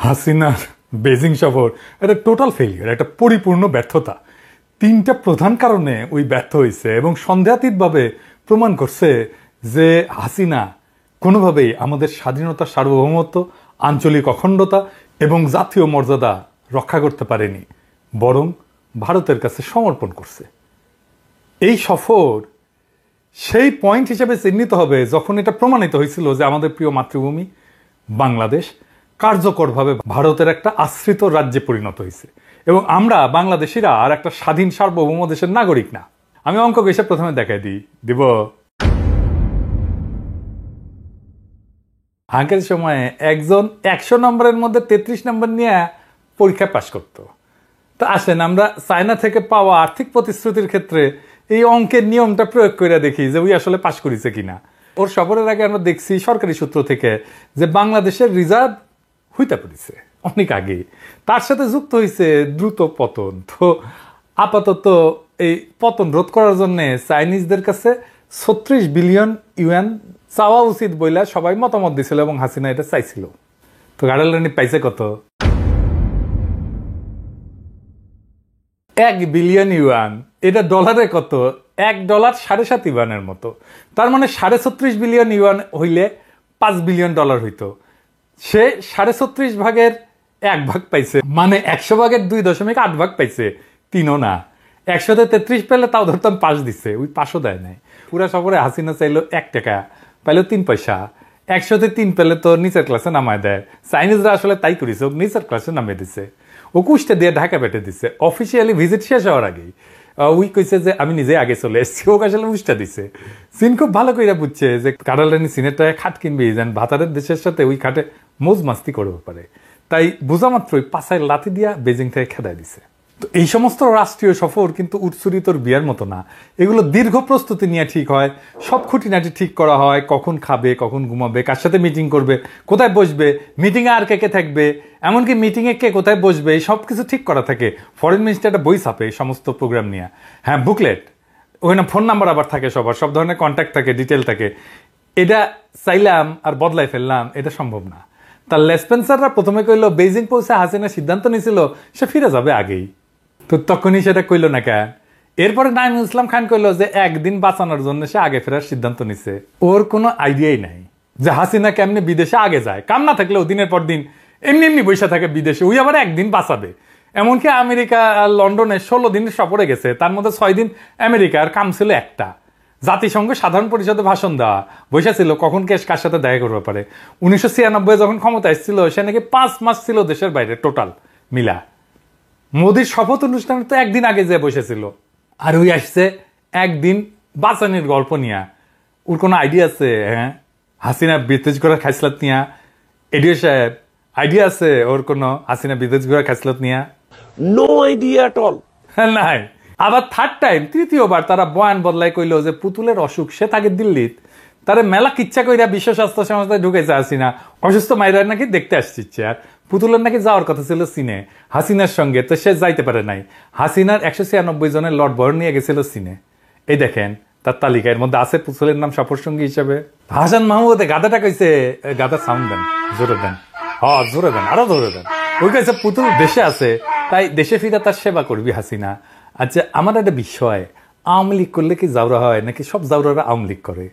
হাসিনার বেজিং সফর একটা টোটাল ফেলিয়ার, একটা পরিপূর্ণ ব্যর্থতা। তিনটা প্রধান কারণে ওই ব্যর্থ হয়েছে এবং সন্দেহাতীতভাবে প্রমাণ করছে যে হাসিনা কোনোভাবেই আমাদের স্বাধীনতা, সার্বভৌমত্ব, আঞ্চলিক অখণ্ডতা এবং জাতীয় মর্যাদা রক্ষা করতে পারেনি, বরং ভারতের কাছে সমর্পণ করছে। এই সফর সেই পয়েন্ট হিসেবে চিহ্নিত হবে যখন এটা প্রমাণিত হয়েছিল যে আমাদের প্রিয় মাতৃভূমি বাংলাদেশ কার্যকরভাবে ভারতের একটা আশ্রিত রাজ্যে পরিণত হয়েছে এবং আমরা বাংলাদেশিরা আর একটা স্বাধীন সার্বভৌম দেশের নাগরিক না। আমি অঙ্ক কষে প্রথমে দেখাই দিব আগের সময়ে একজন 100 নম্বরের মধ্যে 33 নম্বর নিয়ে পরীক্ষা পাশ করতো। তো আসেন আমরা চায়না থেকে পাওয়া আর্থিক প্রতিশ্রুতির ক্ষেত্রে এই অঙ্কের নিয়মটা প্রয়োগ করে দেখি যে ওই আসলে পাশ করেছে কিনা। ওর সফরের আগে আমরা দেখছি সরকারি সূত্র থেকে যে বাংলাদেশের রিজার্ভ হইতে পড়েছে অনেক আগে, তার সাথে যুক্ত হয়েছে দ্রুত পতন। তো আপাতত এই পতন রোধ করার জন্য চাইনিজদের কাছে 36 বিলিয়ন ইউয়ান চাওয়া উচিত বইলা সবাই মতামত দিছিল এবং হাসিনা এটা চাইছিল। তো গাড়াল রানী পাইছে কত? 1 বিলিয়ন ইউয়ান। এটা ডলারে কত? $1 7.5 ইউয়ানের মতো। তার মানে 36.5 বিলিয়ন ইউয়ান হইলে 5 বিলিয়ন ডলার হইতো। সে 36.5 ভাগের 1 ভাগ পাইছে, মানে 100 ভাগের 2.8 ভাগ পাইছে, 3ও না। 100তে 33 পেলে তাও ধরতাম 5 দিচ্ছে, ওই 5ও দেয় নাই। পুরা সফরে হাসিনা চাইলো 1 টাকা, পাইলো 3 পয়সা। 100তে 3 পেলে তো নিচের ক্লাসে নামায় দেয়। চাইনিজরা আসলে তাই করেছে, ও নিচের ক্লাসে নামিয়ে দিছে। ও কুষ্টা দিয়ে ঢাকা পেটে দিচ্ছে অফিসিয়ালি ভিজিট শেষ হওয়ার আগেই। ওই কইছে যে আমি নিজে আগে চলে এসেছি, ও আসলে উষ্টা দিছে। চীন খুব ভালো করে বুঝছে যে কাঁড়াল রানী চীনের টাকা খাট কিনবে, যেন ভাতারের দেশের সাথে ওই খাটে মৌজ মাস্তি করতে পারে। তাই বোঝা মাত্রই পাছায় লাথি দিয়া বেজিং থেকে খেদায় দিছে। তো এই সমস্ত রাষ্ট্রীয় সফর কিন্তু উৎসরিতর বিয়ার মতো না, এগুলো দীর্ঘ প্রস্তুতি নিয়ে ঠিক হয়। সব খুঁটিনাটি ঠিক করা হয়, কখন খাবে, কখন ঘুমাবে, কার সাথে মিটিং করবে, কোথায় বসবে, মিটিংয়ে আর কে কে থাকবে, এমনকি মিটিংয়ে কে কোথায় বসবে, এই সব কিছু ঠিক করা থাকে। ফরেন মিনিস্টার একটা বই ছাপে সমস্ত প্রোগ্রাম নিয়ে, হ্যাঁ বুকলেট, ওখানে ফোন নাম্বার আবার থাকে, সবার সব ধরনের কন্ট্যাক্ট থাকে, ডিটেল থাকে। এটা চাইলাম আর বদলাই ফেললাম, এটা সম্ভব না। তার লেসপেন্সাররা প্রথমে কইলো বেজিং পৌঁছে হাসিনা সিদ্ধান্ত নিয়েছিল সে ফিরে যাবে আগেই, তো তখনই সেটা কইলো না কেন? এরপরে নাইমুল ইসলাম খান কইলো যে একদিন বাঁচানোর জন্য সে আগে ফেরার সিদ্ধান্ত নিছে। ওর কোনো আইডিয়াই নাই যে হাসিনা কেমনে বিদেশে আগে যায়, কাম না থাকলেও দিনের পর দিন এমনি এমনি বসে থাকে বিদেশে, ওই আবার একদিন বাঁচাবে। এমনকি আমেরিকা লন্ডনে 16 দিনের সফরে গেছে, তার মধ্যে 6 দিন আমেরিকার কাম ছিল একটা, জাতিসংঘ সাধারণ পরিষদে ভাষণ দেওয়া, বসেছিল কখন কে কার সাথে দেখা করতে পারে। 1996 যখন ক্ষমতা এসেছিল সে নাকি 5 মাস ছিল দেশের বাইরে টোটাল মিলা। মোদির শপথ অনুষ্ঠানে তো একদিন আগে যে বসেছিল, আর ওই আসছে একদিন বাঁচানির গল্প নিয়ে। ওর কোনো আইডিয়া আছে? হ্যাঁ, হাসিনা বিদেশ করার খাইসলাত নিয়া এডিও সাহেব আইডিয়া আছে ওর কোনো হাসিনা বিদেশ করার খাইসলাত নিয়া? No idea at all. নাই। আবার থার্ড টাইম, তৃতীয়বার তারা বয়ান বদলাই কইলো যে পুতুলের অসুখ, সে থাকে দিল্লিত, তারে মেলা কিচ্ছা কইরা বিশ্ব স্বাস্থ্য সংস্থায় ঢুকেছে হাসিনা, অসুস্থ মাইরার নাকি দেখতে আসছে। আর পুতুলের নাকি যাওয়ার কথা ছিল চীনে হাসিনার সঙ্গে, তো সে যাইতে পারে নাই। হাসিনার 196 জনের লট বহর নিয়ে গেছিল চীনে। এই দেখেন তার তালিকার মধ্যে আছে পুতুলের নাম সফর সঙ্গী হিসাবে। হাসান মাহমুদ গাধাটা কইছে, গাধার সাউন্ড দেন, জোরে দেন, হ্যাঁ জোরে দেন, আরো জোরে দেন। ওই কইছে পুতুল দেশে আছে, তাই দেশে ফিরে তার সেবা করবি হাসিনা। আচ্ছা, আমার একটা বিষয়, আওয়ামী লীগ করলে কি জাউরা হয় নাকি সব জাউরারা আওয়ামী লীগ করে?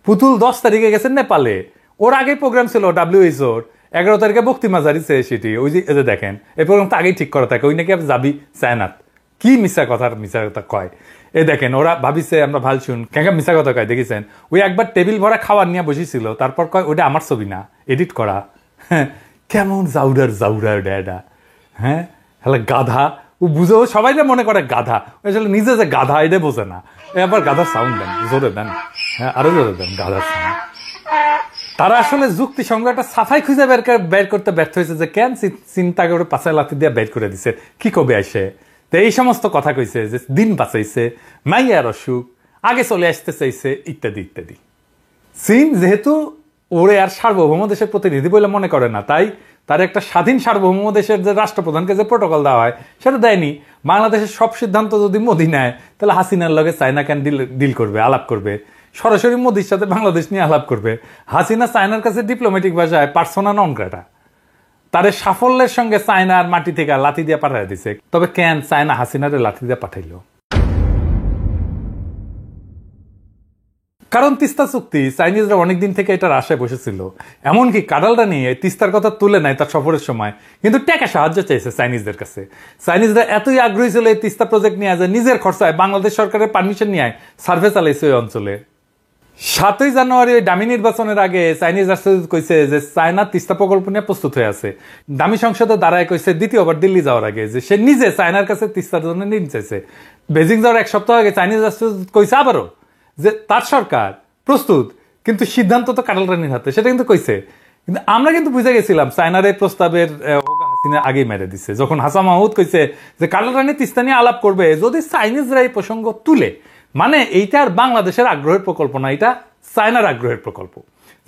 পুতুল 10 তারিখে গেছে নেপালে, ওর আগে প্রোগ্রাম ছিল WHO-র, 11 তারিখে বক্তিমা জারিছে সেটি। ওই যে দেখেন এই প্রোগ্রাম তো আগেই ঠিক করা থাকে, ওই নাকি যাবি চায়নাত। কি মিশা কথা কয়? এই দেখেন ওরা ভাবিছে আমরা ভাল শুন, কেন মিশা কথা কয় দেখেছেন? ওই একবার টেবিল ভরা খাবার নিয়ে বসেছিল, তারপর কয় ওটা আমার ছবি না, এডিট করা। হ্যাঁ, কেমন জাউরার ড্যাডা। হ্যাঁ, হ্যাঁ গাধা, ও বুঝে, সবাই মনে করে গাধা, আসলে নিজে যে গাধা এটা বোঝে না। এবার গাধার সাউন্ড দেন, জোরে দেন, হ্যাঁ আরো জোরে দেন গাধার সাউন্ড। তারা আসলে যুক্তিসঙ্গ একটা সাফাই খুঁজে বের করতে ব্যর্থ হয়েছে যে কেন চিন্তা করে পাছায় লাথি দিয়ে বের করে দিছে, কি কবে আসে। তো এই সমস্ত কথা কইছে যে দিন বাঁচাইছে, মাইয়ার অসুখ, আগে চলে আসতে চাইছে, ইত্যাদি ইত্যাদি। চীন যেহেতু ওরে আর সার্বভৌম দেশের প্রতিনিধি বলে মনে করে না, তাই তার একটা স্বাধীন সার্বভৌম দেশের যে রাষ্ট্রপ্রধানকে যে প্রোটোকল দেওয়া হয় সেটা দেয়নি। বাংলাদেশের সব সিদ্ধান্ত যদি মোদি নেয় তাহলে হাসিনার লগে চায়না কেন ডিল করবে, আলাপ করবে, সরাসরি মোদির সাথে বাংলাদেশ নিয়ে আলাপ করবে। হাসিনা চায়নার কাছে ডিপ্লোম্যাটিক ভাষায় পার্সোনা নন গ্রাটা। তারে সাফল্যের সঙ্গে চায়নার মাটি থেকে লাথি দিয়ে পাঠাই দিছে। তবে কেন চায়না হাসিনারে লাথি দিয়ে পাঠাইলো? কারণ তিস্তা চুক্তি চাইনিজরা অনেকদিন থেকে এটার আশায় বসেছিল। এমনকি কাডালটা নিয়ে তিস্তার কথা তুলে নেয় তার সফরের সময়, কিন্তু টাকা সাহায্য চাইছে চাইনিজদের কাছে। চাইনিজরা এতই আগ্রহী ছিল এই তিস্তা প্রজেক্ট নিয়ে যে নিজের খরচায় বাংলাদেশ সরকারের পারমিশন নিয়ে সার্ভে চালাইছে ওই অঞ্চলে। 7ই জানুয়ারি ওই দামি নির্বাচনের আগে চাইনিজ রাষ্ট্রদূত কইছে যে চায়না তিস্তা প্রকল্প নিয়ে প্রস্তুত হয়ে আছে। দামি সংসদে দাঁড়ায় কইছে দ্বিতীয়বার দিল্লি যাওয়ার আগে যে সে নিজে চায়নার কাছে তিস্তার জন্য ঋণ চাইছে। বেজিং যাওয়ার 1 সপ্তাহ আগে চাইনিজ রাষ্ট্রদূত কইছে আবারও যে তার সরকার প্রস্তুত, কিন্তু সিদ্ধান্ত তো কাটাল রানীর হাতে, সেটা কিন্তু কইছে। কিন্তু আমরা কিন্তু বুঝে গেছিলাম চায়নার এই প্রস্তাবের হাসিনা আগেই মেরে দিছে, যখন হাসান মাহমুদ কইছে যে কাটাল রানী তিস্তা নিয়ে আলাপ করবে যদি চাইনিজরা এই প্রসঙ্গ তুলে। মানে এইটা আর বাংলাদেশের আগ্রহের প্রকল্প না, এটা চায়নার আগ্রহের প্রকল্প।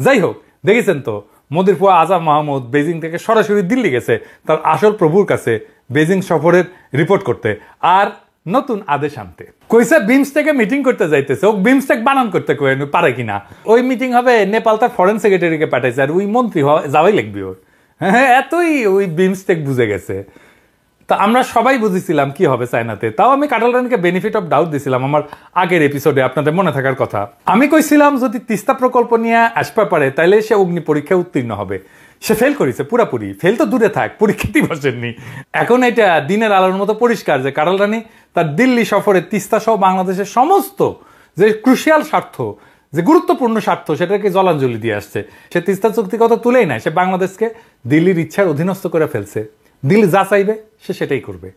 যাই হোক, দেখেছেন তো মোদির ফুয়া আজাদ মাহমুদ বেজিং থেকে সরাসরি দিল্লি গেছে তার আসল প্রভুর কাছে বেজিং সফরের রিপোর্ট করতে আর নতুন আদেশ আনতে। কইছে বিমস্টেকে মিটিং করতে যাইতেছে, ও বিমস্টেক বানান করতে পারে কিনা। ওই মিটিং হবে নেপাল তার ফরেন সেক্রেটারিকে পাঠাইছে, আর ওই মন্ত্রী যাওয়াই লাগবে ওর। হ্যাঁ, এতই ওই বিমস্টেক বুঝে গেছে। তা আমরা সবাই বুঝেছিলাম কি হবে চায়নাতে। তাও আমি কাটাল রানীকে বেনিফিট অফ ডাউট দিছিলাম আমার আগের এপিসোডে, আপনাদের মনে থাকার কথা। আমি কইছিলাম যদি তিস্তা প্রকল্প নিয়ে আসতে পারে তাইলে সে অগ্নি পরীক্ষায় উত্তীর্ণ হবে। সে ফেল করেছে পুরাপুরি, ফেল তো দূরে থাক, পরীক্ষাতেই বসেননি। এখন এটা দিনের আলোর মতো পরিষ্কার যে কাটাল রানী তার দিল্লি সফরে তিস্তা সহ বাংলাদেশের সমস্ত যে ক্রুশিয়াল স্বার্থ, যে গুরুত্বপূর্ণ স্বার্থ, সেটাকে জলাঞ্জলি দিয়ে আসছে। সে তিস্তা চুক্তি কথা তুলেই নাই, সে বাংলাদেশকে দিল্লির ইচ্ছার অধীনস্থ করে ফেলছে। দিল্লি যা চাইবে সে সেটাই করবে,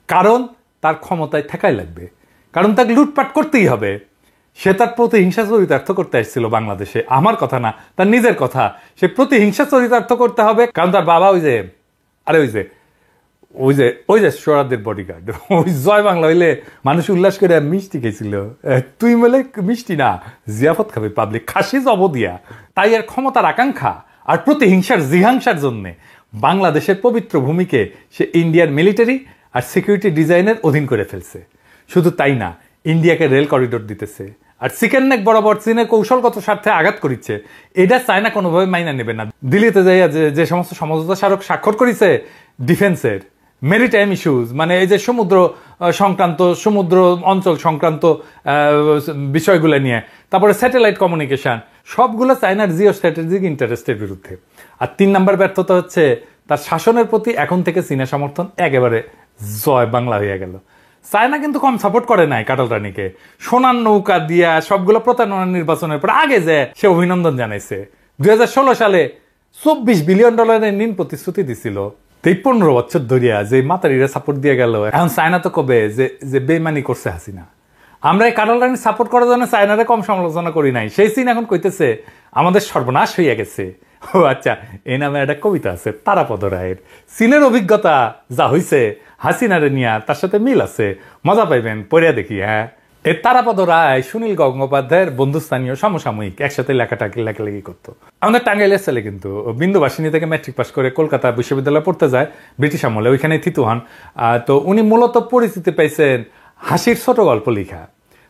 কারণ তার ক্ষমতায় ঠেকাই লাগবে, কারণ তাকে লুটপাট করতেই হবে। সে তার প্রতিহিংসা চরিতার্থ করতে আসছিল বাংলাদেশে, আমার কথা না, তার নিজের কথা। সে প্রতিহিংসা চরিতার্থ করতে হবে, কারণ তার বাবা ওই যে সোহরাদের বডিগার্ড, ওই জয় বাংলা হইলে মানুষ উল্লাস করে মিষ্টি খেয়েছিল। তুই বলে মিষ্টি না, জিয়াফত খাবে পাবলিক, খাসি জব দিয়া। তাই এর ক্ষমতার আকাঙ্ক্ষা আর প্রতিহিংসার জিহাংসার জন্যে বাংলাদেশের পবিত্র ভূমিকে সে ইন্ডিয়ার মিলিটারি আর সিকিউরিটি ডিজাইনের অধীন করে ফেলছে। শুধু তাই না, ইন্ডিয়াকে রেল করিডোর দিতেছে, আর চিকেন নেক বরাবর চীনের কৌশলগত স্বার্থে আঘাত করিচ্ছে। এটা চায়না কোনোভাবে মাইনা নেবে না। দিল্লিতে যাইয়া যে সমস্ত সমঝোতা স্মারক স্বাক্ষর করেছে ডিফেন্সের, মেরিটাইম ইস্যুজ, মানে এই যে সমুদ্র সংক্রান্ত, সমুদ্র অঞ্চল সংক্রান্ত বিষয়গুলো নিয়ে, তারপরে স্যাটেলাইট কমিউনিকেশন, সবগুলো চায়নার জিও স্ট্র্যাটেজিক ইন্টারেস্টের বিরুদ্ধে। আর 3 নম্বর ব্যর্থতা হচ্ছে তার শাসনের প্রতি এখন থেকে চীনের সমর্থন একেবারে জয় বাংলা হয়ে গেল। চায়না কিন্তু কম সাপোর্ট করে নাই কাটাল রানীকে। সোনার নৌকা দিয়া সবগুলো প্রতারণা নির্বাচনের পর আগে যে সে অভিনন্দন জানাইছে। 2016 সালে $24 বিলিয়ন ঋণ প্রতিশ্রুতি দিছিল। 15 বছর ধরিয়া যে মাতারিরা সাপোর্ট দিয়ে গেল, এখন চায়না তো কবে যে বেমানি করছে হাসিনা। আমরা এই কাটাল রানী সাপোর্ট করার জন্য চায়নারে কম সমালোচনা করি নাই। সেই চীন এখন কইতেছে আমাদের সর্বনাশ হইয়া গেছে। ও আচ্ছা, এই নামে একটা কবিতা আছে তারাপদ রায়ের। চীনের অভিজ্ঞতা যা হইছে হাসিনারে নিয়া তার সাথে মিল আছে, মজা পাইবেন, পড়িয়া দেখি। হ্যাঁ, এই তারাপদ রায় সুনীল গঙ্গোপাধ্যায়ের বন্ধুস্থানীয় সমসাময়িক, একসাথে লেখালেখি করতো। আমাদের টাঙ্গাইলের ছেলে, কিন্তু বিন্দুবাসিনী থেকে ম্যাট্রিক পাস করে কলকাতা বিশ্ববিদ্যালয়ে পড়তে যায় ব্রিটিশ আমলে, ওইখানেই থিতু হন। তো উনি মূলত পরিচিতি পাইছেন হাসির ছোট গল্প লেখা।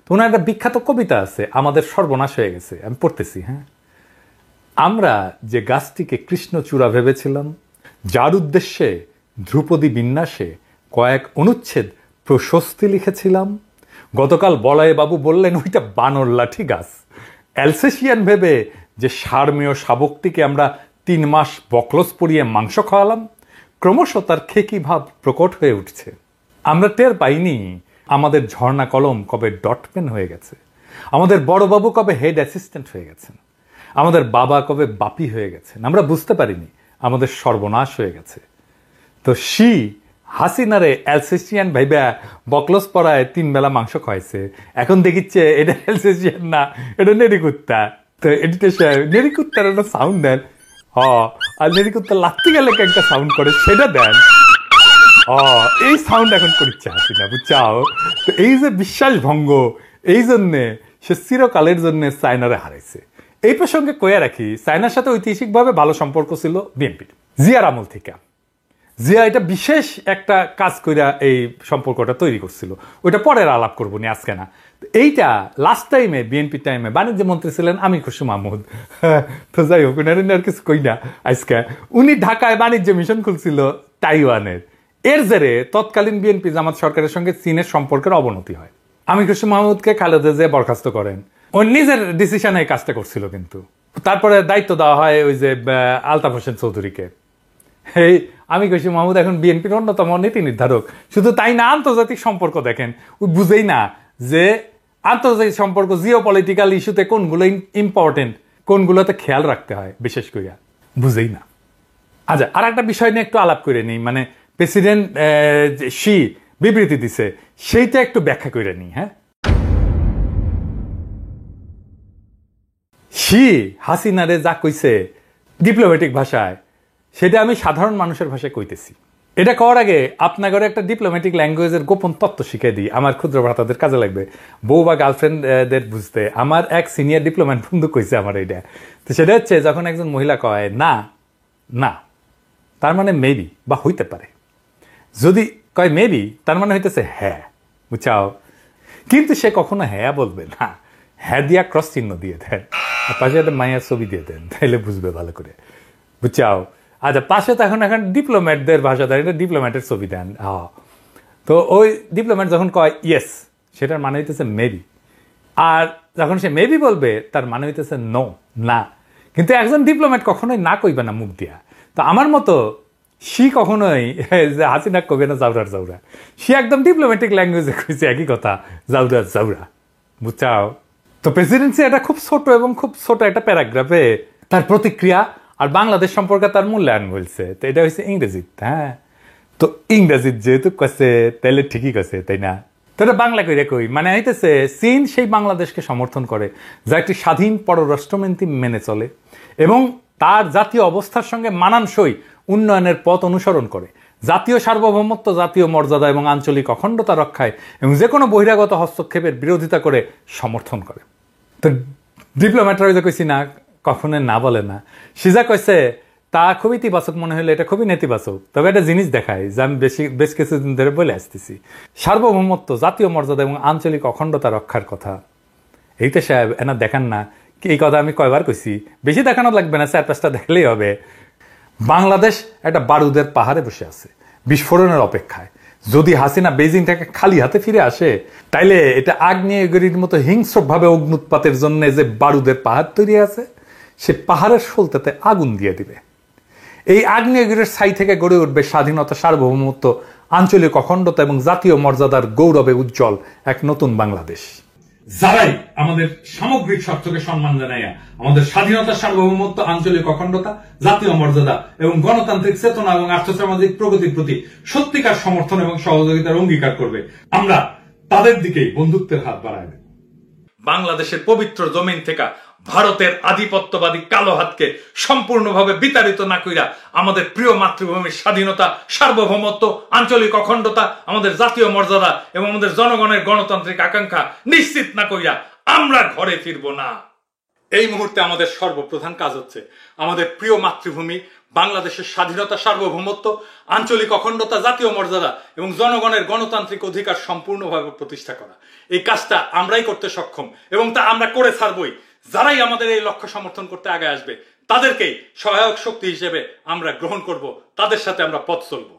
তো ওনার একটা বিখ্যাত কবিতা আছে, আমাদের সর্বনাশ হয়ে গেছে। আমি পড়তেছি। হ্যাঁ, আমরা যে গাছটিকে কৃষ্ণচূড়া ভেবেছিলাম, যার উদ্দেশ্যে ধ্রুপদী বিন্যাসে কয়েক অনুচ্ছেদ প্রশস্তি লিখেছিলাম, গতকাল বলয় বাবু বললেন ওইটা বানর লাঠি গাছ। অ্যালসেশিয়ান ভেবে যে সারমেয় শাবকটিকে আমরা 3 মাস বকলস পরিয়ে মাংস খাওয়ালাম, ক্রমশ তার খেকি ভাব প্রকট হয়ে উঠছে। আমরা টের পাইনি আমাদের ঝর্ণা কলম কবে ডটপেন হয়ে গেছে, আমাদের বড়বাবু কবে হেড অ্যাসিস্ট্যান্ট হয়ে গেছেন, আমাদের বাবা কবে বাপি হয়ে গেছেন। আমরা বুঝতে পারিনি আমাদের সর্বনাশ হয়ে গেছে। তো হাসিনারে অ্যালসেশিয়ান ভাইবা বকলস পরায় 3 বেলা মাংস খাইছে। এখন দেখিচ্ছে এটা অ্যালসেশিয়ান না, এটা নেরিকুত্তা। তো এডিটর নেরিকুত্তার একটা সাউন্ড দেন, আর নেরিকুত্তা লাগতে গেলে একটা সাউন্ড করে সেটা দেন। এই সাউন্ড এখন করছে হাসিনা, বুঝছাও? তো এই যে বিশ্বাস ভঙ্গ, এই জন্যে সে চিরকালের জন্য চায়নারে হারাইছে। এই প্রসঙ্গে কয়ে রাখি, চায়নার সাথে ঐতিহাসিকভাবে ভালো সম্পর্ক ছিল বিএনপির, জিয়ার আমল থেকে। জিয়া এটা বিশেষ একটা কাজ কইরা এই সম্পর্কটা তৈরি করছিল, ওইটা পরের আলাপ করবো নি, আজকে না। এইটা লাস্ট টাইমে বিএনপি টাইমে বাণিজ্য মন্ত্রী ছিলেন আমির খসরু মাহমুদ। তো যাই হোক, উনার আর কিছু কই না আজকে। উনি ঢাকায় বাণিজ্য মিশন খুলছিল তাইওয়ানের। এর জেরে তৎকালীন বিএনপি জামাত সরকারের সঙ্গে চীনের সম্পর্কের অবনতি হয়। আমির খসরু মাহমুদকে খালেদা জিয়া বরখাস্ত করেন। ও নিজের ডিসিশনে এই কাজটা করছিল, কিন্তু তারপরে দায়িত্ব দেওয়া হয় ওই যে আলতাফ হোসেন চৌধুরীকে। এই আমির খসরু মাহমুদ এখন বিএনপির অন্যতম নীতি নির্ধারক। শুধু তাই না, আন্তর্জাতিক সম্পর্ক দেখেন, বুঝেই না যে আন্তর্জাতিক সম্পর্ক জিও পলিটিক্যাল ইস্যুতে কোনগুলো ইম্পর্টেন্ট, কোনগুলোতে খেয়াল রাখতে হয় বিশেষ করে বুঝেই না। আচ্ছা, আর একটা বিষয় নিয়ে একটু আলাপ করে নিই, মানে প্রেসিডেন্ট শি বিবৃতি দিছে, সেইটা একটু ব্যাখ্যা করে নিই। হ্যাঁ, শি হাসিনারে যা কইছে ডিপ্লোম্যাটিক ভাষায়, সেটা আমি সাধারণ মানুষের ভাষায় কইতেছি। এটা করার আগে আপনাদের একটা ডিপ্লোম্যাটিক ল্যাঙ্গুয়েজের গোপন তত্ত্ব শিখে দিই, আমার ক্ষুদ্র ভ্রাতাদের কাজে লাগবে, বউ বা গার্লফ্রেন্ডদের বুঝতে। আমার এক সিনিয়র ডিপ্লোম্যাট বন্ধু কইছে আমার এইটা। তো সেটা হচ্ছে, যখন একজন মহিলা কয় না না, তার মানে মেবি বা হইতে পারে। যদি কয় মেবি, তার মানে হইতেছে হ্যাঁ, বুঝাও। কিন্তু সে কখনো হ্যাঁ বলবে না, হ্যাঁ দিয়া ক্রস চিহ্ন দিয়ে দেন, পাশে একটা মায়ের ছবি দিয়ে দেন, তাইলে বুঝবে ভালো করে, বুঝাও। আচ্ছা, পাশে তো এখন ডিপ্লোম্যাটদের ভাষা দেন, এটা ডিপ্লোম্যাটের ছবি দেন। তো ওই ডিপ্লোম্যাট যখন কয় ইয়েস, সেটার মানে হইতেছে মেবি। আর যখন সে মেবি বলবে, তার মানে হইতেছে নো, না। কিন্তু একজন ডিপ্লোম্যাট কখনোই না কইবে না মুখ দিয়া। তো আমার মতো সি কখনোই যে হাসিনা কবে না জাউরার জাউরা, সে একদম ডিপ্লোম্যাটিক ল্যাঙ্গুয়েজে কইছে একই কথা, জাউরার জাউরা, বুঝাও। তো প্রেসিডেন্সি এটা খুব ছোট এবং খুব ছোট একটা প্যারাগ্রাফে তার প্রতিক্রিয়া আর বাংলাদেশ সম্পর্কে তার মূল্যায়ন বলছে। তো এটা হচ্ছে ইংরেজিত। হ্যাঁ, তো ইংরেজিত যেহেতু কাছে, তাইলে ঠিকই কাছে, তাই না? তো এটা বাংলা কইরা কই, মানে হইতেছে চীন সেই বাংলাদেশকে সমর্থন করে যা একটি স্বাধীন পররাষ্ট্রনীতি মেনে চলে এবং তার জাতীয় অবস্থার সঙ্গে মানানসই উন্নয়নের পথ অনুসরণ করে, জাতীয় সার্বভৌমত্ব, জাতীয় মর্যাদা এবং আঞ্চলিক অখণ্ডতা রক্ষায় এবং যে কোনো বহিরাগত হস্তক্ষেপের বিরোধিতা করে সমর্থন করে। তো ডিপ্লোম্যাটরা যে কইছি না, কখনো না বলে না। সিজা কইছে তা খুব ইতিবাচক মনে হলে এটা খুবই নেতিবাচক। তবে একটা জিনিস দেখায় যে আমি বেশ কিছুদিন ধরে বলে আসতেছি, সার্বভৌমত্ব, জাতীয় মর্যাদা এবং আঞ্চলিক অখণ্ডতা রক্ষার কথা। এইটা সাহেব এনা দেখান না, এই কথা আমি কয়বার কইছি, বেশি দেখানো লাগবে না, 4-5টা দেখলেই হবে। বাংলাদেশ একটা বারুদের পাহাড়ে বসে আছে বিস্ফোরণের অপেক্ষায়। যদি হাসিনা বেজিং থেকে খালি হাতে ফিরে আসে, তাইলে এটা আগ্নেয়গিরির মতো হিংস্রভাবে অগ্নুৎপাতের জন্য যে বারুদের পাহাড় তৈরি আছে, সে পাহাড়ের সলতেতে আগুন দিয়ে দিবে। এই আগ্নেয়গিরির ছাই থেকে গড়ে উঠবে স্বাধীনতা, সার্বভৌমত্ব, আঞ্চলিক অখণ্ডতা এবং জাতীয় মর্যাদার গৌরবে উজ্জ্বল এক নতুন বাংলাদেশ। যারাই আমাদের সামগ্রিক স্বার্থকে সম্মান জানাইয়া আমাদের স্বাধীনতা, সার্বভৌমত্ব, আঞ্চলিক অখণ্ডতা, জাতীয় মর্যাদা এবং গণতান্ত্রিক চেতনা এবং আর্থসামাজিক প্রগতির প্রতি সত্যিকার সমর্থন এবং সহযোগিতার অঙ্গীকার করবে, আমরা তাদের দিকেই বন্ধুত্বের হাত বাড়াই দেব। বাংলাদেশের পবিত্র জমিন থেকে ভারতের আধিপত্যবাদী কালো হাতকে সম্পূর্ণভাবে বিতাড়িত না কইরা আমাদের প্রিয় মাতৃভূমির স্বাধীনতা, সার্বভৌমত্ব, আঞ্চলিক অখণ্ডতা, আমাদের জাতীয় মর্যাদা এবং আমাদের জনগণের গণতান্ত্রিক আকাঙ্ক্ষা নিশ্চিত না কইরা আমরা ঘরে ফিরব না। এই মুহূর্তে আমাদের সর্বপ্রধান কাজ হচ্ছে আমাদের প্রিয় মাতৃভূমি বাংলাদেশের স্বাধীনতা, সার্বভৌমত্ব, আঞ্চলিক অখণ্ডতা, জাতীয় মর্যাদা এবং জনগণের গণতান্ত্রিক অধিকার সম্পূর্ণভাবে প্রতিষ্ঠা করা। এই কাজটা আমরাই করতে সক্ষম এবং তা আমরা করে ছাড়বই। যারাই আমাদের এই লক্ষ্য সমর্থন করতে আগে আসবে, তাদেরকেই সহায়ক শক্তি হিসেবে আমরা গ্রহণ করব, তাদের সাথে আমরা পথ চলব।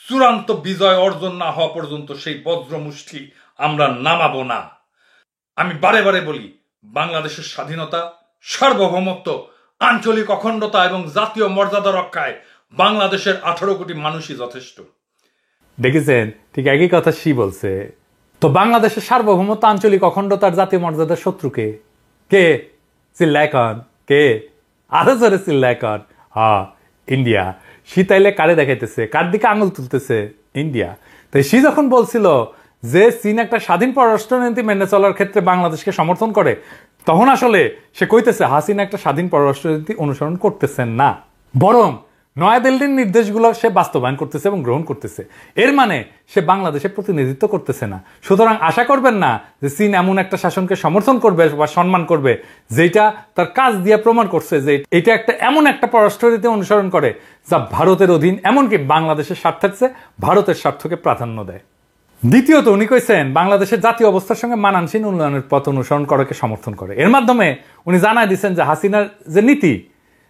চূড়ান্ত বিজয় অর্জন না হওয়া পর্যন্ত সেই বজ্রমুষ্টি আমরা নামাবো না। আমি বারে বারে বলি, বাংলাদেশের স্বাধীনতা, সার্বভৌমত্ব, আঞ্চলিক অখণ্ডতা এবং জাতীয় মর্যাদা রক্ষায় বাংলাদেশের 18 কোটি মানুষই যথেষ্ট। দেখেছেন, ঠিক একই কথা সি বলছে। তো বাংলাদেশের সার্বভৌমত্ব, আঞ্চলিক অখণ্ডতার, জাতীয় মর্যাদার শত্রুকে কে? চিল্লায় কন কে? আরো জোরে চিল্লায় কন। ইন্ডিয়া। সি তাইলে কারে দেখাইতেছে, কার দিকে আঙুল তুলতেছে? ইন্ডিয়া। তাই সি যখন বলছিল যে চীন একটা স্বাধীন পররাষ্ট্রনীতি মেনে চলার ক্ষেত্রে বাংলাদেশকে সমর্থন করে, তখন আসলে সে কইতেছে হাসিনা একটা স্বাধীন পররাষ্ট্রনীতি অনুসরণ করতেছেন না, বরং নয়াদিল্লির নির্দেশগুলো সে বাস্তবায়ন করতেছে এবং গ্রহণ করতেছে। এর মানে সে বাংলাদেশের প্রতিনিধিত্ব করতেছে না। সুতরাং আশা করবেন না যে চীন এমন একটা শাসনকে সমর্থন করবে বা সম্মান করবে যেটা তার কাজ দিয়ে প্রমাণ করছে যে এটা একটা এমন একটা পররাষ্ট্রনীতি অনুসরণ করে যা ভারতের অধীন, এমনকি বাংলাদেশের স্বার্থের চেয়ে ভারতের স্বার্থকে প্রাধান্য দেয়। দ্বিতীয়ত উনি কইছেন বাংলাদেশের জাতীয় অবস্থার সঙ্গে মানানসীন উন্নয়নের পথ অনুসরণ করাকে সমর্থন করে। এর মাধ্যমে উনি জানায় দিচ্ছেন যে হাসিনার যে নীতি,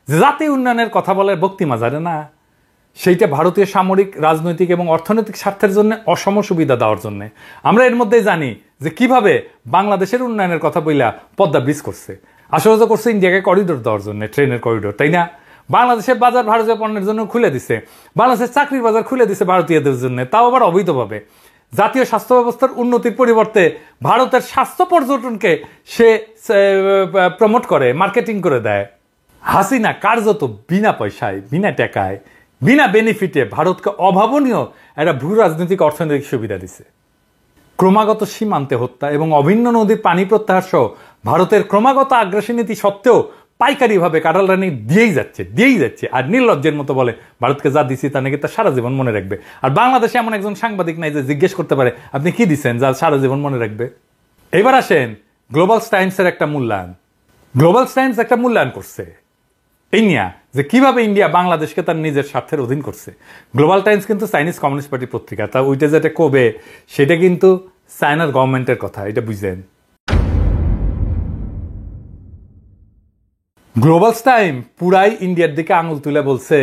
যে জাতীয় উন্নয়নের কথা বলে ভক্তি মাজারে না, সেইটা ভারতীয় সামরিক, রাজনৈতিক এবং অর্থনৈতিক স্বার্থের জন্য অসম সুবিধা দেওয়ার জন্য। আমরা এর মধ্যেই জানি যে কিভাবে বাংলাদেশের উন্নয়নের কথা বইলা পদ্মা ব্রিজ করছে, আসলে তো করছে ইন্ডিয়াকে করিডোর দেওয়ার জন্য, ট্রেনের করিডোর, তাই না? বাংলাদেশের বাজার ভারতীয় পণ্যের জন্য খুলে দিছে, বাংলাদেশের চাকরির বাজার খুলে দিছে ভারতীয়দের জন্য, তাও আবার অবৈধভাবে। জাতীয় স্বাস্থ্য ব্যবস্থার উন্নতির পরিবর্তে ভারতের স্বাস্থ্য পর্যটনকে সে প্রমোট করে, মার্কেটিং করে দেয়। হাসিনা কার্যত বিনা পয়সায়, বিনা টাকায়, বিনা বেনিফিটে ভারতকে অভাবনীয় একটা ভূ রাজনৈতিক অর্থনৈতিক সুবিধা দিছে। ক্রমাগত সীমান্তে হত্যা এবং অভিন্ন নদীর পানি প্রত্যাহার সহ ভারতের ক্রমাগত আগ্রাসী নীতি সত্ত্বেও পাইকারিভাবে কাঁঠাল রানী দিয়েই যাচ্ছে। আর নির্লজ্জের মতো বলে ভারতকে যা দিছি তা নাকি তার সারা জীবন মনে রাখবে। আর বাংলাদেশে এমন একজন সাংবাদিক নাই যে জিজ্ঞেস করতে পারে আপনি কি দিচ্ছেন যা সারা জীবন মনে রাখবে। এবার আসেন গ্লোবাল টাইমসের একটা মূল্যায়ন। গ্লোবাল টাইমস একটা মূল্যায়ন করছে এই নিয়ে যে কিভাবে ইন্ডিয়া বাংলাদেশকে তার নিজের স্বার্থের অধীন করছে। গ্লোবাল টাইমস কিন্তু চাইনিজ কমিউনিস্ট পার্টি পত্রিকা, তা ওইটা যেটা কবে সেটা কিন্তু চায়নার গভর্নমেন্টের কথা, এটা বুঝলেন। গ্লোবাল টাইম পুরাই ইন্ডিয়ার দিকে আঙুল তুলে বলছে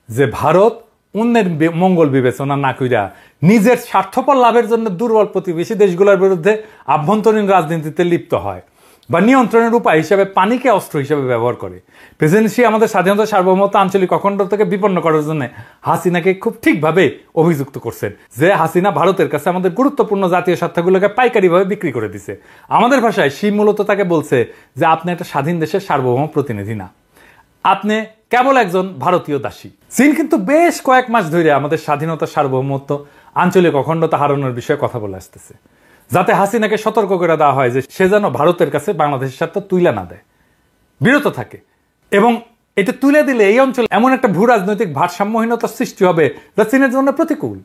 যে ভারত অন্যের মঙ্গল বিবেচনা না কইরা নিজের স্বার্থপর লাভের জন্য দুর্বল প্রতিবেশী দেশগুলোর বিরুদ্ধে আভ্যন্তরীণ রাজনীতিতে লিপ্ত হয় বা নিয়ন্ত্রণের উপায় হিসেবে পানিকে অস্ত্র হিসেবে ব্যবহার করে। প্রেসিডেন্সি আমাদের স্বাধীনতা, সার্বভৌমত্ব, আঞ্চলিক অখণ্ডতাকে বিপন্ন করার জন্য হাসিনাকে খুব ঠিকভাবে অভিযুক্ত করছেন যে হাসিনা ভারতের কাছে আমাদের গুরুত্বপূর্ণ জাতীয় স্বার্থগুলোকে পাইকারিভাবে বিক্রি করে দিছে। আমাদের ভাষায় সে মূলত তাকে বলছে যে আপনি একটা স্বাধীন দেশের সার্বভৌম প্রতিনিধি না, আপনি কেবল একজন ভারতীয় দাসী। চীন কিন্তু বেশ কয়েক মাস ধরে আমাদের স্বাধীনতা, সার্বভৌমত্ব, আঞ্চলিক অখণ্ডতা হারানোর বিষয়ে কথা বলে আসতেছে, যাতে হাসিনাকে সতর্ক করে দেওয়া হয় যে সে যেন ভারতের কাছে বাংলাদেশের স্বার্থ তুলে না দেয়, বিরত থাকে। এবং এটা তুলে দিলে এই অঞ্চলে এমন একটা ভূ রাজনৈতিক ভারসাম্যহীনতার সৃষ্টি হবে যা চীনের জন্য প্রতিকূল।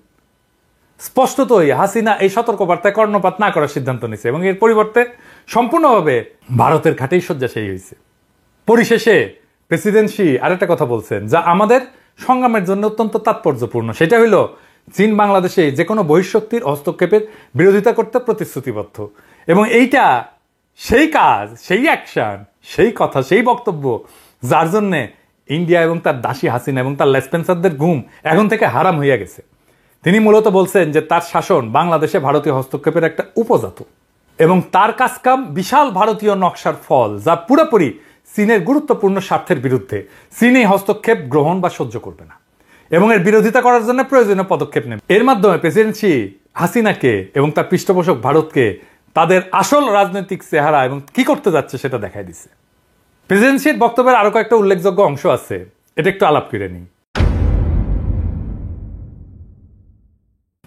স্পষ্টতই হাসিনা এই সতর্কবার্তায় কর্ণপাত না করার সিদ্ধান্ত নিয়েছে এবং এর পরিবর্তে সম্পূর্ণভাবে ভারতের ঘাটেই শয্যাশায়ী হয়েছে। পরিশেষে প্রেসিডেন্সি আরেকটা কথা বলছেন যা আমাদের সংগ্রামের জন্য অত্যন্ত তাৎপর্যপূর্ণ, সেটা হইল চীন বাংলাদেশে যে কোনো বহিঃশক্তির হস্তক্ষেপের বিরোধিতা করতে প্রতিশ্রুতিবদ্ধ। এবং এইটা সেই কাজ, সেই অ্যাকশন, সেই কথা, সেই বক্তব্য যার জন্যে ইন্ডিয়া এবং তার দাসী হাসিনা এবং তার লেসপেন্সারদের ঘুম এখন থেকে হারাম হইয়া গেছে। তিনি মূলত বলছেন যে তার শাসন বাংলাদেশে ভারতীয় হস্তক্ষেপের একটা উপজাত এবং তার কাজকাম বিশাল ভারতীয় নকশার ফল, যা পুরোপুরি চীনের গুরুত্বপূর্ণ স্বার্থের বিরুদ্ধে। চীন এই হস্তক্ষেপ গ্রহণ বা সহ্য করবে না এবং এর বিরোধিতা করার জন্য প্রয়োজনীয় পদক্ষেপ নেবে। এর মাধ্যমে প্রেসিডেন্সি হাসিনাকে এবং তার পৃষ্ঠপোষক ভারতকে তাদের আসল রাজনৈতিক চেহারা এবং কি করতে যাচ্ছে সেটা দেখাই দিছে। প্রেসিডেন্সির বক্তব্যের আরো কয়েকটা উল্লেখযোগ্য অংশ আছে, এটা একটু আলাপ করে নিই।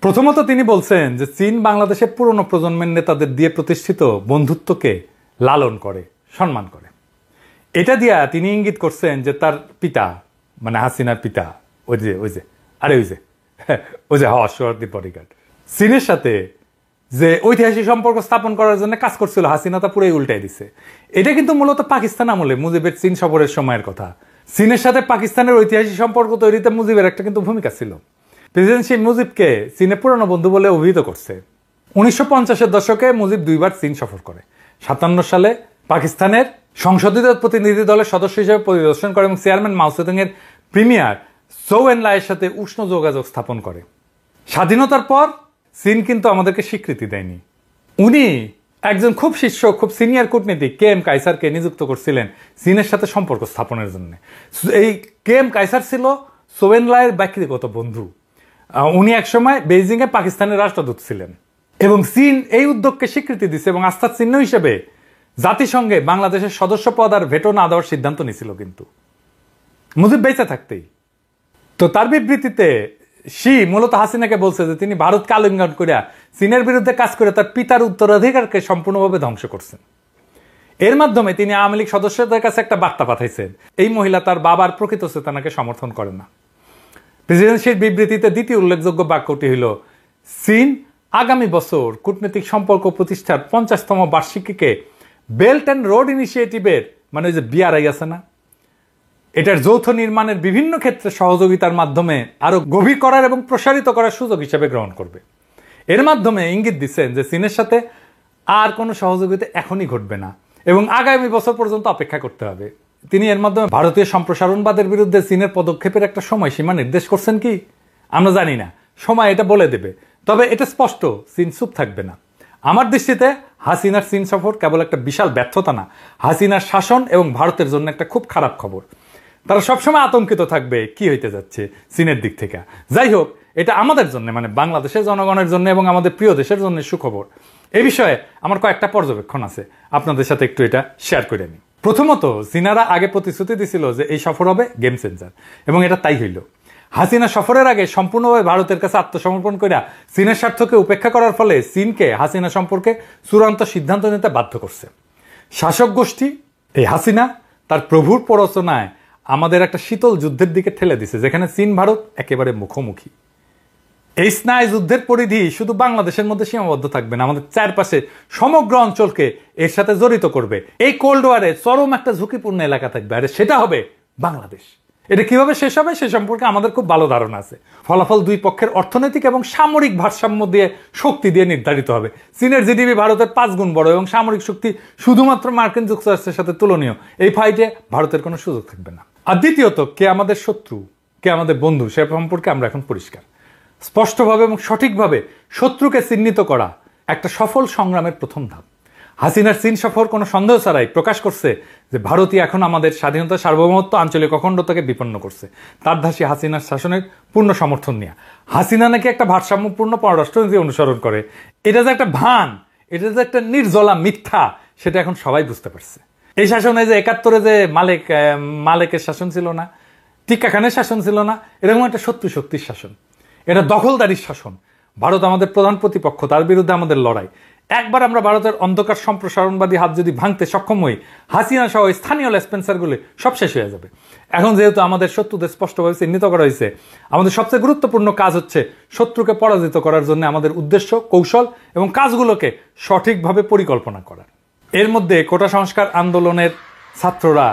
প্রথমত তিনি বলছেন যে চীন বাংলাদেশের পুরনো প্রজন্মের নেতাদের দিয়ে প্রতিষ্ঠিত বন্ধুত্বকে লালন করে, সম্মান করে। এটা দিয়া তিনি ইঙ্গিত করছেন যে তার পিতা মানে হাসিনার পিতা ওই যে হর্ষবর্ধন বডিগার্ড চীনের সাথে যে ঐতিহাসিক সম্পর্ক স্থাপন করার জন্য কাজ করছিল, হাসিনা তা পুরোই উল্টাই দিছে। এটা কিন্তু মূলত পাকিস্তান আমলে মুজিবের চীন সফরের সময়ের কথা। চীনের সাথে পাকিস্তানের ঐতিহাসিক সম্পর্ক তৈরিতে মুজিবের একটা কিন্তু ভূমিকা ছিল। প্রেসিডেন্ট শেখ মুজিবকে চীনের পুরনো বন্ধু বলে অভিহিত করছে। 1950-এর দশকে মুজিব দুইবার চীন সফর করে। 57 সালে পাকিস্তানের সংসদীয় প্রতিনিধি দলের সদস্য হিসেবে পরিদর্শন করে এবং চেয়ারম্যান মাও সেতুং এর প্রিমিয়ার জৌ এনলাইয়ের সাথে উষ্ণ যোগাযোগ স্থাপন করে। স্বাধীনতার পর চীন কিন্তু আমাদেরকে স্বীকৃতি দেয়নি। উনি একজন খুব শীর্ষ, খুব সিনিয়র কূটনীতিক কে এম কাইসারকে নিযুক্ত করছিলেন চীনের সাথে সম্পর্ক স্থাপনের জন্য। এই কে এম কাইসার ছিল জৌ এনলাইয়ের ব্যক্তিগত বন্ধু। উনি একসময় বেইজিং এ পাকিস্তানের রাষ্ট্রদূত ছিলেন এবং চীন এই উদ্যোগকে স্বীকৃতি দিচ্ছে এবং আস্থার চিহ্ন হিসেবে জাতিসংঘে বাংলাদেশের সদস্য পদ আর ভেটো না দেওয়ার সিদ্ধান্ত নিয়েছিল কিন্তু মুজিব বেঁচে থাকতেই। তো তার বিবৃতিতে শি মূলত হাসিনাকে বলছে যে তিনি ভারতকে আলিঙ্গন করিয়া চীনের বিরুদ্ধে কাজ করে তার পিতার উত্তরাধিকারকে সম্পূর্ণভাবে ধ্বংস করছেন। এর মাধ্যমে তিনি আওয়ামী লীগ সদস্যদের কাছে একটা বার্তা পাঠাইছেন, এই মহিলা তার বাবার প্রকৃত চেতনাকে সমর্থন করেন না। প্রেসিডেন্সির বিবৃতিতে দ্বিতীয় উল্লেখযোগ্য বাক্যটি হল চীন আগামী বছর কূটনৈতিক সম্পর্ক প্রতিষ্ঠার 50তম বার্ষিকীকে বেল্ট অ্যান্ড রোড ইনিশিয়েটিভের মানে ওই যে বিআরআই আছে না, এটার যৌথ নির্মাণের বিভিন্ন ক্ষেত্রে সহযোগিতার মাধ্যমে আরো গভীর করার এবং প্রসারিত করার সুযোগ হিসেবে গ্রহণ করবে। এর মাধ্যমে ইঙ্গিত দিচ্ছেন যে চীনের সাথে আর কোনো সহযোগিতা এখনই ঘটবে না এবং আগামী বছর পর্যন্ত অপেক্ষা করতে হবে। তিনি এর মাধ্যমে ভারতীয় সম্প্রসারণবাদের বিরুদ্ধে চীনের পদক্ষেপের একটা সময়সীমা নির্দেশ করছেন কি আমরা জানি না, সময় এটা বলে দেবে। তবে এটা স্পষ্ট, চীন চুপ থাকবে না। আমার দৃষ্টিতে হাসিনার চীন সফর কেবল একটা বিশাল ব্যর্থতা না, হাসিনার শাসন এবং ভারতের জন্য একটা খুব খারাপ খবর। তারা সবসময় আতঙ্কিত থাকবে কি হইতে যাচ্ছে চীনের দিক থেকে। যাই হোক, এটা আমাদের জন্য মানে বাংলাদেশের জনগণের জন্য এবং আমাদের প্রিয় দেশের জন্য সুখবর। এই বিষয়ে আমার কয়েকটা পর্যবেক্ষণ আছে, আপনাদের সাথে একটু এটা শেয়ার করে নিই। প্রথমত, চীনারা আগে প্রতিশ্রুতি দিছিল যে এই সফর হবে গেম চেঞ্জার এবং এটা তাই হইল। হাসিনা সফরের আগে সম্পূর্ণভাবে ভারতের কাছে আত্মসমর্পণ করে চীনের স্বার্থকে উপেক্ষা করার ফলে চীনকে হাসিনা সম্পর্কে চূড়ান্ত সিদ্ধান্ত নিতে বাধ্য করছে। শাসক গোষ্ঠী এই হাসিনা তার প্রভুর প্ররোচনায় আমাদের একটা শীতল যুদ্ধের দিকে ঠেলে দিছে, যেখানে চীন ভারত একেবারে মুখোমুখি। এই স্নায়ু যুদ্ধের পরিধি শুধু বাংলাদেশের মধ্যে সীমাবদ্ধ থাকবে না, আমাদের চারপাশে সমগ্র অঞ্চলকে এর সাথে জড়িত করবে। এই কোল্ড ওয়ারে চরম একটা ঝুঁকিপূর্ণ এলাকা থাকবে, আর সেটা হবে বাংলাদেশ। এটা কিভাবে শেষ হবে সে সম্পর্কে আমাদের খুব ভালো ধারণা আছে। ফলাফল দুই পক্ষের অর্থনৈতিক এবং সামরিক ভারসাম্য দিয়ে শক্তি দিয়ে নির্ধারিত হবে। চীনের জিডিপি ভারতের 5 গুণ বড় এবং সামরিক শক্তি শুধুমাত্র মার্কিন যুক্তরাষ্ট্রের সাথে তুলনীয়। এই ফাইটে ভারতের কোনো সুযোগ থাকবে না। আর দ্বিতীয়ত, কে আমাদের শত্রু কে আমাদের বন্ধু সে সম্পর্কে আমরা এখন পরিষ্কার। স্পষ্টভাবে এবং সঠিকভাবে শত্রুকে চিহ্নিত করা একটা সফল সংগ্রামের প্রথম ধাপ। হাসিনার চীন সফর কোনো সন্দেহ ছাড়াই প্রকাশ করছে যে ভারতই এখন আমাদের স্বাধীনতা, সার্বভৌমত্ব, আঞ্চলিক অখণ্ডতাকে বিপন্ন করছে তার ধাসী হাসিনার শাসনের পূর্ণ সমর্থন নিয়ে। হাসিনা নাকি একটা ভারসাম্যপূর্ণ পররাষ্ট্রনীতি অনুসরণ করে, এটা যে একটা ভান, এটা যে একটা নির্জলা মিথ্যা, সেটা এখন সবাই বুঝতে পারছে। এই শাসনে যে 71-এ যে মালেকের শাসন ছিল না, টিক্কা খানের শাসন ছিল না, এরকম একটা শক্তির শাসন, এটা দখলদারির শাসন। ভারত আমাদের প্রধান প্রতিপক্ষ, তার বিরুদ্ধে আমাদের লড়াই। একবার আমরা ভারতের অন্ধকার সম্প্রসারণবাদী হাত যদি ভাঙতে সক্ষম হই, হাসিনা সহ স্থানীয় লেসপেন্সারগুলি সব শেষ হয়ে যাবে। এখন যেহেতু আমাদের শত্রুদের স্পষ্টভাবে চিহ্নিত করা হয়েছে, আমাদের সবচেয়ে গুরুত্বপূর্ণ কাজ হচ্ছে শত্রুকে পরাজিত করার জন্য আমাদের উদ্দেশ্য, কৌশল এবং কাজগুলোকে সঠিকভাবে পরিকল্পনা করা। এর মধ্যে কোটা সংস্কার আন্দোলনের ছাত্ররা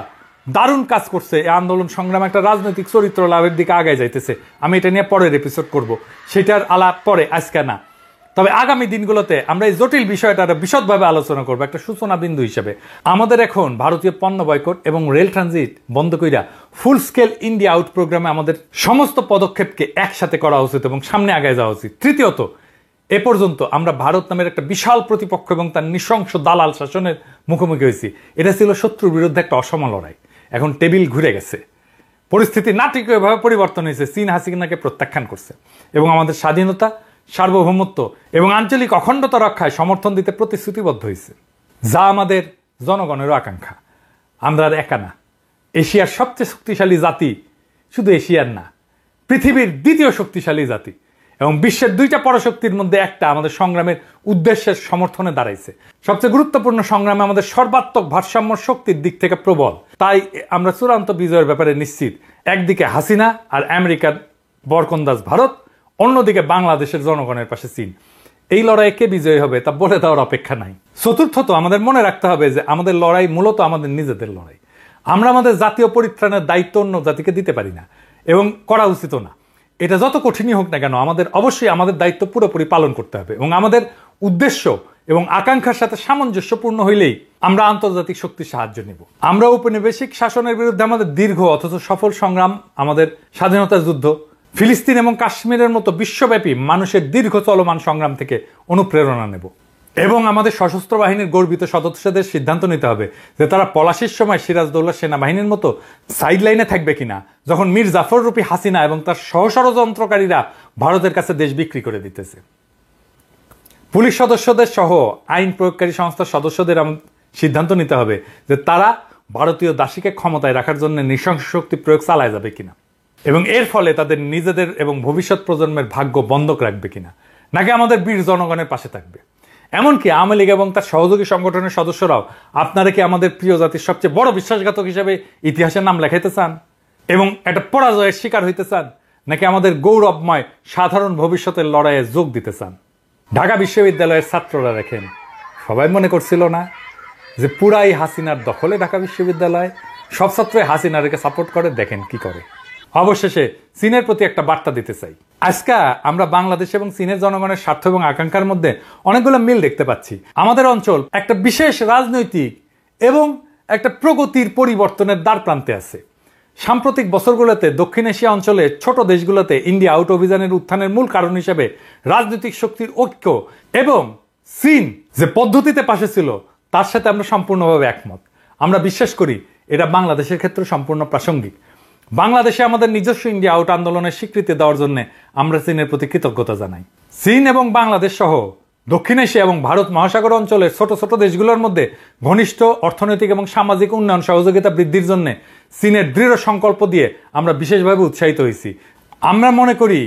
দারুণ কাজ করছে। এই আন্দোলন সংগ্রাম একটা রাজনৈতিক চরিত্র লাভের দিকে আগায় যাইতেছে। আমি এটা নিয়ে পরের এপিসোড করব, সেটার আলাপ পরে, আজকে না। তবে আগামী দিনগুলোতে আমরা এই জটিল বিষয়টা বিশদভাবে আলোচনা করবো একটা সূচনা বিন্দু হিসেবে। আমাদের এখন ভারতীয় পণ্য বয়কট এবং রেল ট্রানজিট বন্ধ কইরা ফুল স্কেল ইন্ডিয়া আউট প্রোগ্রামে আমাদের সমস্ত পদক্ষেপকে একসাথে করা উচিত এবং সামনে আগায় যাওয়া উচিত। তৃতীয়ত, এ পর্যন্ত আমরা ভারত নামের একটা বিশাল প্রতিপক্ষ এবং তার নৃশংস দালাল শাসনের মুখোমুখি হয়েছি। এটা ছিল শত্রুর বিরুদ্ধে একটা অসম লড়াই। এখন টেবিল ঘুরে গেছে, পরিস্থিতি নাটকীয়ভাবে পরিবর্তন হয়েছে। চীন হাসিনাকে প্রত্যাখ্যান করছে এবং আমাদের স্বাধীনতা, সার্বভৌমত্ব এবং আঞ্চলিক অখণ্ডতা রক্ষায় সমর্থন দিতে প্রতিশ্রুতিবদ্ধ হয়েছে, যা আমাদের জনগণেরও আকাঙ্ক্ষা। আমরা আর একা না। এশিয়ার সবচেয়ে শক্তিশালী জাতি, শুধু এশিয়ার না, পৃথিবীর দ্বিতীয় শক্তিশালী জাতি এবং বিশ্বের 2টা পরাশক্তির মধ্যে একটা আমাদের সংগ্রামের উদ্দেশ্যের সমর্থনে দাঁড়াইছে। সবচেয়ে গুরুত্বপূর্ণ সংগ্রামে আমাদের সর্বাত্মক ভারসাম্য শক্তির দিক থেকে প্রবল। তাই আমরা চূড়ান্ত বিজয়ের ব্যাপারে নিশ্চিত। একদিকে হাসিনা আর আমেরিকার বরকন্দাজ ভারত, অন্যদিকে বাংলাদেশের জনগণের পাশে চীন। এই লড়াইয়ে কে বিজয়ী হবে তা বলে দেওয়ার অপেক্ষা নাই। চতুর্থত, আমাদের মনে রাখতে হবে যে আমাদের লড়াই মূলত আমাদের নিজেদের লড়াই। আমরা আমাদের জাতীয় পরিত্রাণের দায়িত্ব অন্য জাতিকে দিতে পারি না এবং করা উচিত না। এটা যত কঠিনই হোক না কেন, আমাদের অবশ্যই আমাদের দায়িত্ব পুরোপুরি পালন করতে হবে এবং আমাদের উদ্দেশ্য এবং আকাঙ্ক্ষার সাথে সামঞ্জস্যপূর্ণ হইলেই আমরা আন্তর্জাতিক শক্তির সাহায্য নেব। আমরা ঔপনিবেশিক শাসনের বিরুদ্ধে আমাদের দীর্ঘ অথচ সফল সংগ্রাম, আমাদের স্বাধীনতার যুদ্ধ, ফিলিস্তিন এবং কাশ্মীরের মতো বিশ্বব্যাপী মানুষের দীর্ঘ চলমান সংগ্রাম থেকে অনুপ্রেরণা নেব এবং আমাদের সশস্ত্র বাহিনীর গর্বিত সদস্যদের সিদ্ধান্ত নিতে হবে যে তারা পলাশির সময় সিরাজদৌল্লা সেনাবাহিনীর মতো সাইড লাইনে থাকবে কিনা, যখন মীর জাফর রূপী হাসিনা এবং তার সহষড়যন্ত্রকারীরা ভারতের কাছে দেশ বিক্রি করে দিতেছে। পুলিশ সদস্যদের সহ আইন প্রয়োগকারী সংস্থার সদস্যদের সিদ্ধান্ত নিতে হবে যে তারা ভারতীয় দাসীকে ক্ষমতায় রাখার জন্য নৃশংস শক্তি প্রয়োগ চালায় যাবে কিনা এবং এর ফলে তাদের নিজেদের এবং ভবিষ্যৎ প্রজন্মের ভাগ্য বন্ধক রাখবে কিনা, নাকি আমাদের বীর জনগণের পাশে থাকবে। এমনকি আওয়ামী লীগ এবং তার সহযোগী সংগঠনের সদস্যরাও আপনারা কি আমাদের প্রিয় জাতির সবচেয়ে বড় বিশ্বাসঘাতক হিসেবে ইতিহাসের নাম লেখাইতে চান এবং একটা পরাজয়ের শিকার হইতে চান, নাকি আমাদের গৌরবময় সাধারণ ভবিষ্যতের লড়াইয়ে যোগ দিতে চান? ঢাকা বিশ্ববিদ্যালয়ের ছাত্ররা দেখেন, সবাই মনে করছিল না যে পুরাই হাসিনার দখলে ঢাকা বিশ্ববিদ্যালয়, সব ছাত্রই হাসিনারকে সাপোর্ট করে, দেখেন কি করে। অবশেষে চীনের প্রতি একটা বার্তা দিতে চাই। আজকে আমরা বাংলাদেশ এবং চীনের জনগণের স্বার্থ এবং আকাঙ্ক্ষার মধ্যে অনেকগুলো মিল দেখতে পাচ্ছি। আমাদের অঞ্চল একটা বিশেষ রাজনৈতিক এবং একটা প্রগতির পরিবর্তনের দ্বার প্রান্তে আছে। সাম্প্রতিক বছরগুলোতে দক্ষিণ এশিয়া অঞ্চলে ছোট দেশগুলোতে ইন্ডিয়া আউট অভিযানের উত্থানের মূল কারণ হিসেবে রাজনৈতিক শক্তির ঐক্য এবং চীন যে পদ্ধতিতে পাশে ছিল তার সাথে আমরা সম্পূর্ণভাবে একমত। আমরা বিশ্বাস করি এটা বাংলাদেশের ক্ষেত্রে সম্পূর্ণ প্রাসঙ্গিক। বাংলাদেশে আমাদের নিজস্ব ইন্ডিয়া আউট আন্দোলনের স্বীকৃতি দেওয়ার জন্য আমরা চীনের প্রতি কৃতজ্ঞতা জানাই। চীন এবং বাংলাদেশ সহ দক্ষিণ এশিয়া এবং ভারত মহাসাগর অঞ্চলের ছোট ছোট দেশগুলোর মধ্যে ঘনিষ্ঠ অর্থনৈতিক এবং সামাজিক উন্নয়ন সহযোগিতা বৃদ্ধির জন্য চীনের দৃঢ় সংকল্প দিয়ে আমরা বিশেষভাবে উৎসাহিত হয়েছি। আমরা মনে করি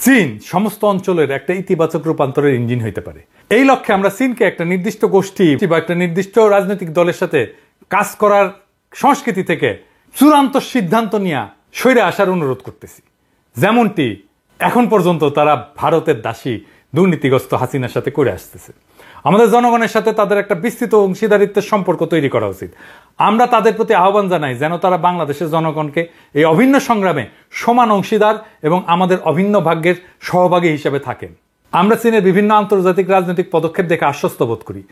চীন সমস্ত অঞ্চলের একটা ইতিবাচক রূপান্তরের ইঞ্জিন হইতে পারে। এই লক্ষ্যে আমরা চীনকে একটা নির্দিষ্ট গোষ্ঠী বা একটা নির্দিষ্ট রাজনৈতিক দলের সাথে কাজ করার সংস্কৃতি থেকে চূড়ান্ত সিদ্ধান্ত নিয়ে সরে আসার অনুরোধ করতেছি। যেমনটি এখন পর্যন্ত তারা ভারতের দাসী দুর্নীতিগ্রস্ত হাসিনার সাথে করে আসতেছে। আমাদের জনগণের সাথে তাদের একটা বিস্তৃত অংশীদারিত্বের সম্পর্ক তৈরি করা উচিত। আমরা তাদের প্রতি আহ্বান জানাই যেন তারা বাংলাদেশের জনগণকে এই অভিন্ন সংগ্রামে সমান অংশীদার এবং আমাদের অভিন্ন ভাগ্যের সহভাগী হিসেবে থাকেন। আমরা চীনের বিভিন্ন আন্তর্জাতিক রাজনৈতিক পদক্ষেপ দেখে আশ্বস্ত বোধ করি।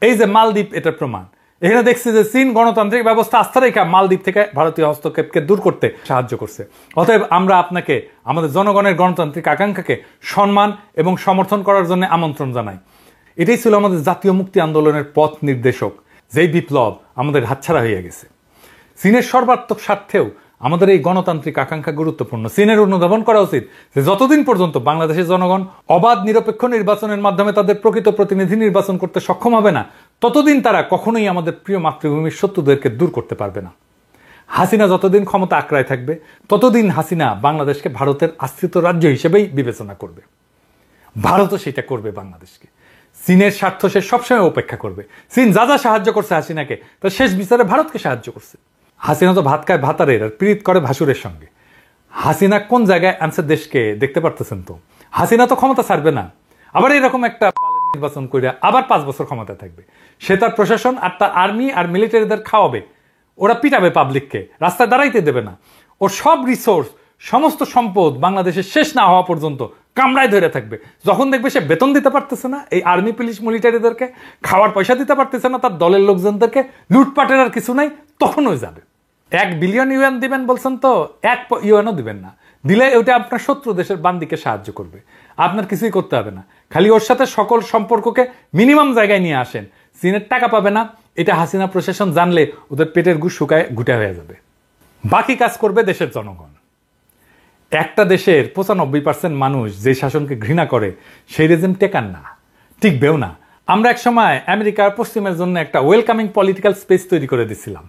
এই যে মালদ্বীপ এটার প্রমাণ। এখানে দেখছি যে চীন গণতান্ত্রিক ব্যবস্থা আস্থা রেখে মালদ্বীপ থেকে ভারতীয় হস্তক্ষেপকে দূর করতে সাহায্য করছে। অতএব আমরা আপনাকে আমাদের জনগণের গণতান্ত্রিক আকাঙ্ক্ষাকে সম্মান এবং সমর্থন করার জন্য আমন্ত্রণ জানাই। এটাই ছিল আমাদের জাতীয় মুক্তি আন্দোলনের পথ নির্দেশক, যেই বিপ্লব আমাদের হাতছাড়া হয়ে গেছে। চীনের সর্বাত্মক স্বার্থেও আমাদের এই গণতান্ত্রিক আকাঙ্ক্ষা গুরুত্বপূর্ণ। চীনের অনুধাবন করা উচিত যে যতদিন পর্যন্ত বাংলাদেশের জনগণ অবাধ নিরপেক্ষ নির্বাচনের মাধ্যমে তাদের প্রকৃত প্রতিনিধি নির্বাচন করতে সক্ষম হবে না, ততদিন তারা কখনোই আমাদের প্রিয় মাতৃভূমির শত্রুদেরকে দূর করতে পারবে না। হাসিনা যতদিন ক্ষমতা আঁকড়ায় থাকবে ততদিন হাসিনা বাংলাদেশকে ভারতের আশ্রিত রাজ্য হিসেবেই বিবেচনা করবে। ভারতও সেটা করবে বাংলাদেশকে। চীনের স্বার্থ সে সবসময় উপেক্ষা করবে। চীন যা যা সাহায্য করছে হাসিনাকে তার শেষ বিচারে ভারতকে সাহায্য করছে। হাসিনা তো ভাত খায় ভাতারের আর প্রীত করে ভাসুরের সঙ্গে। হাসিনা কোন জায়গায় আনছে দেশকে দেখতে পারতেছেন তো। হাসিনা তো ক্ষমতা ছাড়বে না, আবার এরকম একটা নির্বাচন করে আবার 5 বছর ক্ষমতা থাকবে। সে তার প্রশাসন আর তার আর্মি আর মিলিটারিদের খাওয়াবে, ওরা পিটাবে পাবলিককে, রাস্তায় দাঁড়াইতে দেবে না। ওর সব রিসোর্স সমস্ত সম্পদ বাংলাদেশের শেষ না হওয়া পর্যন্ত কামড়ায় ধরে থাকবে। যখন দেখবে সে বেতন দিতে পারতেছে না এই আর্মি পুলিশ মিলিটারিদেরকে, খাওয়ার পয়সা দিতে পারতেছে না তার দলের লোকজনদেরকে, লুটপাটের আর কিছু নাই, তখন ওই যাবে। 1 বিলিয়ন ইউএন দিবেন বলছেন তো, 1 ইউএনও দিবেন না। দিলে ওইটা আপনার শত্রু দেশের বান্দিকে সাহায্য করবে, আপনার কিছুই করতে হবে না। খালি ওর সাথে সকল সম্পর্ককে মিনিমাম জায়গায় নিয়ে আসেন। চীনের টাকা পাবে না, এটা হাসিনা প্রশাসন জানলে ওদের পেটের গুড় শুকায় ঘুটে হয়ে যাবে। বাকি কাজ করবে দেশের জনগণ। একটা দেশের 95% মানুষ যে শাসনকে ঘৃণা করে সেই রেজিম টেকান না, টিকবেও না। আমরা এক সময় আমেরিকার পশ্চিমের জন্য একটা ওয়েলকামিং পলিটিক্যাল স্পেস তৈরি করে দিছিলাম।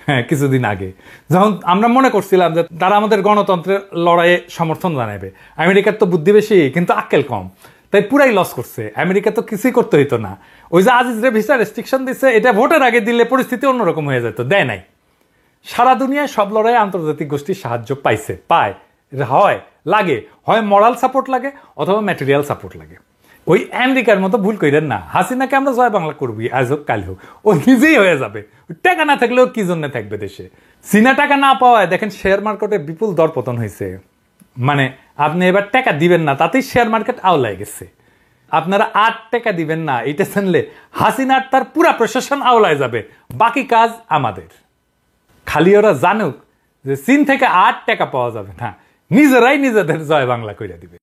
হ্যাঁ, কিছুদিন আগে যখন আমরা মনে করছিলাম যে তারা আমাদের গণতন্ত্রের লড়াইয়ে সমর্থন জানাবে। আমেরিকার তো বুদ্ধি বেশি কিন্তু আক্কেল কম, তাই পুরাই লস করছে। আমেরিকা তো কিছুই করতে হইতো না। ওই যে আজিজরে ভিসা রেস্ট্রিকশন দিচ্ছে, এটা ভোটের আগে দিলে পরিস্থিতি অন্যরকম হয়ে যেত, দেয় নাই। সারা দুনিয়ায় সব লড়াইয়ে আন্তর্জাতিক গোষ্ঠীর সাহায্য পাইছে, পায়, হয়, লাগে, হয় মরাল সাপোর্ট লাগে অথবা ম্যাটেরিয়াল সাপোর্ট লাগে। ওই আমেরিকার মতো ভুল করেন না। হাসিনাকে আমরা জয় বাংলা করবি, আজ হোক কাল হোক, ও নিজেই হয়ে যাবে। টাকা না থাকলেও কি জন্য থাকবে দেশে। চীনা টাকা না পাওয়ায় দেখেন শেয়ার মার্কেটে বিপুল দরপতন হয়েছে। মানে আপনি এবার টাকা দিবেন না, তাতেই শেয়ার মার্কেট আওলায় গেছে। আপনারা 8 টাকা দিবেন না, এটা জানলে হাসিনার তার পুরা প্রশাসন আওলায় যাবে। বাকি কাজ আমাদের। খালি ওরা জানুক যে চীন থেকে 8 টাকা পাওয়া যাবে না, নিজেরাই নিজেদের জয় বাংলা করে দিবে।